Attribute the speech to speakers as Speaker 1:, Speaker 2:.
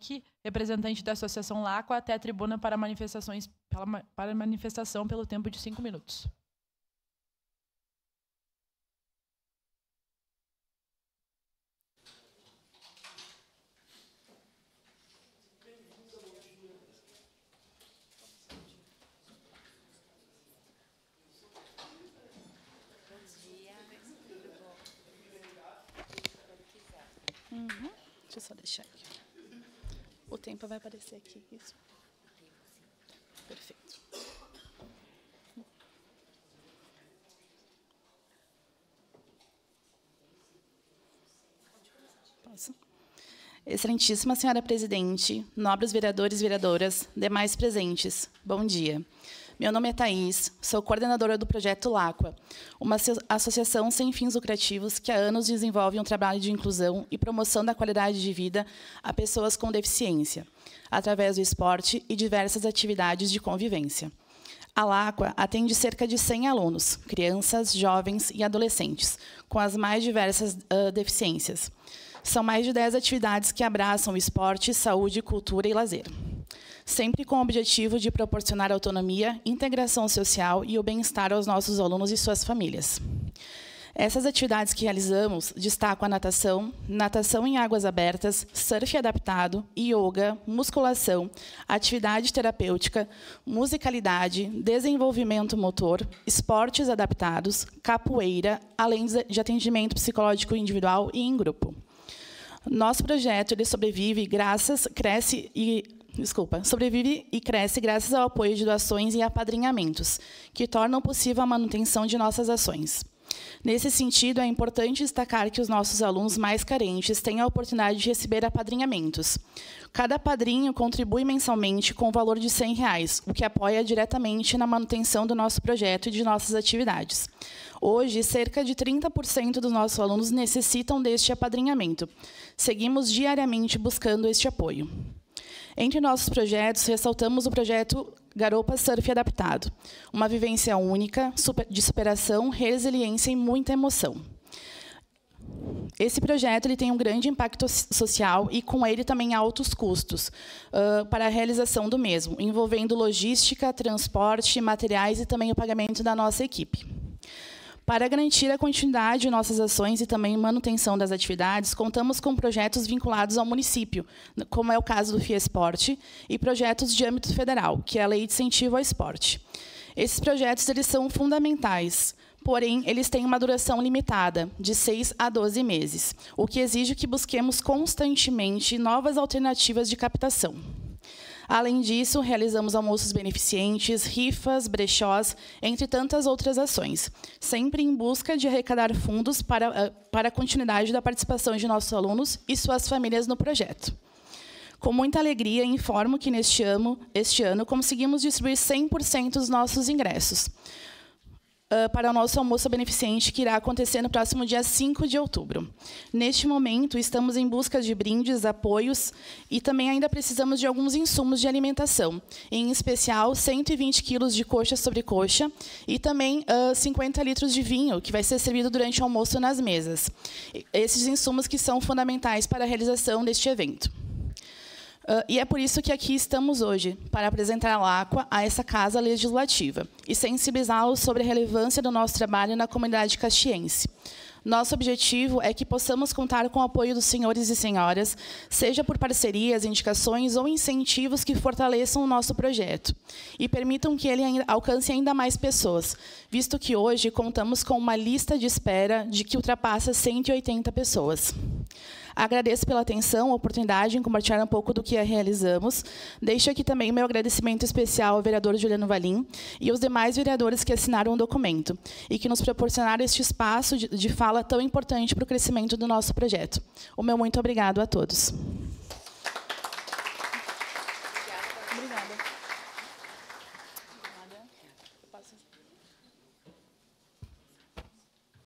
Speaker 1: Henrique, representante da Associação Laqua, até a tribuna para manifestação pelo tempo de 5 minutos.
Speaker 2: Deixa eu só deixar aqui. O tempo vai aparecer aqui, isso. Perfeito. Posso? Excelentíssima senhora presidente, nobres vereadores e vereadoras, demais presentes, bom dia. Meu nome é Thaís, sou coordenadora do Projeto Laqua, uma associação sem fins lucrativos que há anos desenvolve um trabalho de inclusão e promoção da qualidade de vida a pessoas com deficiência, através do esporte e diversas atividades de convivência. A Laqua atende cerca de 100 alunos, crianças, jovens e adolescentes, com as mais diversas deficiências. São mais de 10 atividades que abraçam esporte, saúde, cultura e lazer, sempre com o objetivo de proporcionar autonomia, integração social e o bem-estar aos nossos alunos e suas famílias. Essas atividades que realizamos destacam a natação, natação em águas abertas, surf adaptado, yoga, musculação, atividade terapêutica, musicalidade, desenvolvimento motor, esportes adaptados, capoeira, além de atendimento psicológico individual e em grupo. Nosso projeto ele sobrevive e cresce graças ao apoio de doações e apadrinhamentos, que tornam possível a manutenção de nossas ações. Nesse sentido, é importante destacar que os nossos alunos mais carentes têm a oportunidade de receber apadrinhamentos. Cada padrinho contribui mensalmente com o valor de R$100, o que apoia diretamente na manutenção do nosso projeto e de nossas atividades. Hoje, cerca de 30% dos nossos alunos necessitam deste apadrinhamento. Seguimos diariamente buscando este apoio. Entre nossos projetos, ressaltamos o projeto Garopa Surf Adaptado, uma vivência única, de superação, resiliência e muita emoção. Esse projeto ele tem um grande impacto social e, com ele, também altos custos para a realização do mesmo, envolvendo logística, transporte, materiais e também o pagamento da nossa equipe. Para garantir a continuidade de nossas ações e também manutenção das atividades, contamos com projetos vinculados ao município, como é o caso do FIESporte, e projetos de âmbito federal, que é a Lei de Incentivo ao Esporte. Esses projetos eles são fundamentais, porém, eles têm uma duração limitada, de 6 a 12 meses, o que exige que busquemos constantemente novas alternativas de captação. Além disso, realizamos almoços beneficentes, rifas, brechós, entre tantas outras ações, sempre em busca de arrecadar fundos para a continuidade da participação de nossos alunos e suas famílias no projeto. Com muita alegria, informo que este ano conseguimos distribuir 100% dos nossos ingressos para o nosso almoço beneficente, que irá acontecer no próximo dia 5 de outubro. Neste momento, estamos em busca de brindes, apoios, e também ainda precisamos de alguns insumos de alimentação, em especial 120 quilos de coxa sobre coxa e também 50 litros de vinho, que vai ser servido durante o almoço nas mesas. Esses insumos que são fundamentais para a realização deste evento. E é por isso que aqui estamos hoje, para apresentar a Laqua a essa Casa Legislativa e sensibilizá-los sobre a relevância do nosso trabalho na comunidade caxiense. Nosso objetivo é que possamos contar com o apoio dos senhores e senhoras, seja por parcerias, indicações ou incentivos que fortaleçam o nosso projeto e permitam que ele alcance ainda mais pessoas, visto que hoje contamos com uma lista de espera de que ultrapassa 180 pessoas. Agradeço pela atenção, a oportunidade em compartilhar um pouco do que realizamos. Deixo aqui também meu agradecimento especial ao vereador Juliano Valim e aos demais vereadores que assinaram o documento e que nos proporcionaram este espaço de fala tão importante para o crescimento do nosso projeto. O meu muito obrigado a todos.